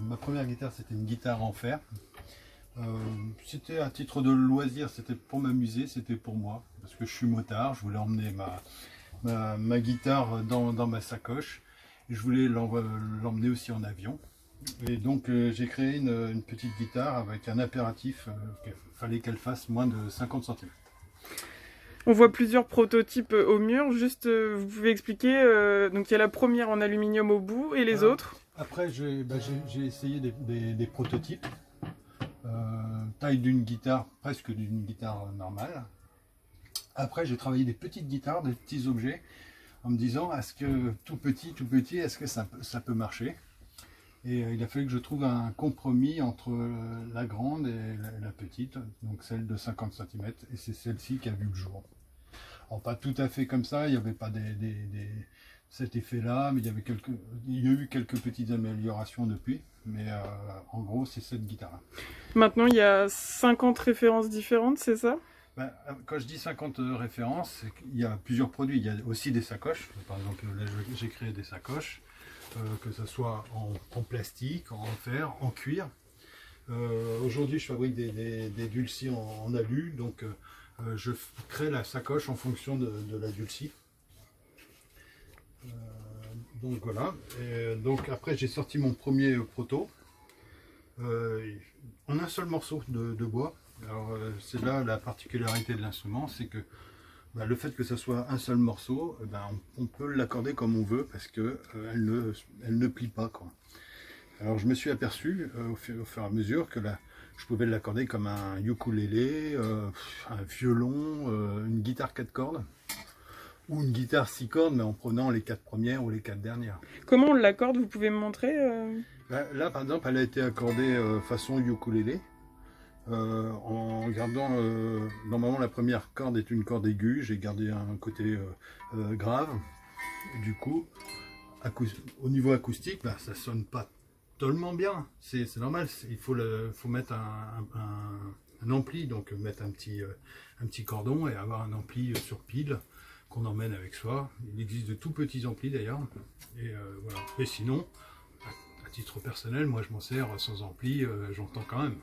ma première guitare, c'était une guitare en fer. C'était à titre de loisir, c'était pour m'amuser, c'était pour moi. Parce que je suis motard, je voulais emmener ma guitare dans ma sacoche. Et je voulais l'emmener aussi en avion. Et donc j'ai créé une petite guitare avec un impératif qu'il fallait qu'elle fasse moins de 50 cm. On voit plusieurs prototypes au mur. Juste, vous pouvez expliquer, donc il y a la première en aluminium au bout et les Alors, autres. après, j'ai essayé des prototypes. Taille d'une guitare, presque d'une guitare normale. Après, j'ai travaillé des petites guitares, des petits objets, en me disant, est-ce que tout petit, est-ce que ça peut marcher? Et il a fallu que je trouve un compromis entre la grande et la petite, donc celle de 50 cm, et c'est celle-ci qui a vu le jour. Alors, pas tout à fait comme ça, il n'y avait pas cet effet-là, mais il y a eu quelques petites améliorations depuis, mais en gros, c'est cette guitare-là. Maintenant, il y a 50 références différentes, c'est ça? Ben, quand je dis 50 références, c'est qu'il y a plusieurs produits. Il y a aussi des sacoches. Par exemple, là, j'ai créé des sacoches, que ce soit en plastique, en fer, en cuir. Aujourd'hui, je fabrique des dulcis en alu, donc je crée la sacoche en fonction de la dulcie. Donc voilà. Et donc après, j'ai sorti mon premier proto en un seul morceau de bois. Alors c'est là la particularité de l'instrument, c'est que le fait que ce soit un seul morceau, on peut l'accorder comme on veut parce que elle ne plie pas, quoi. Alors je me suis aperçu au fur et à mesure que je pouvais l'accorder comme un ukulélé, un violon, une guitare 4 cordes ou une guitare 6 cordes, mais en prenant les 4 premières ou les 4 dernières. Comment on l'accorde? Vous pouvez me montrer Là par exemple, elle a été accordée façon ukulélé. En gardant, normalement la première corde est une corde aiguë, j'ai gardé un côté grave. Du coup, au niveau acoustique, ça sonne pas tellement bien, c'est normal, il faut mettre un ampli, donc mettre un petit cordon et avoir un ampli sur pile qu'on emmène avec soi. Il existe de tout petits amplis d'ailleurs, et voilà. Et sinon, à titre personnel, moi je m'en sers sans ampli, j'entends quand même.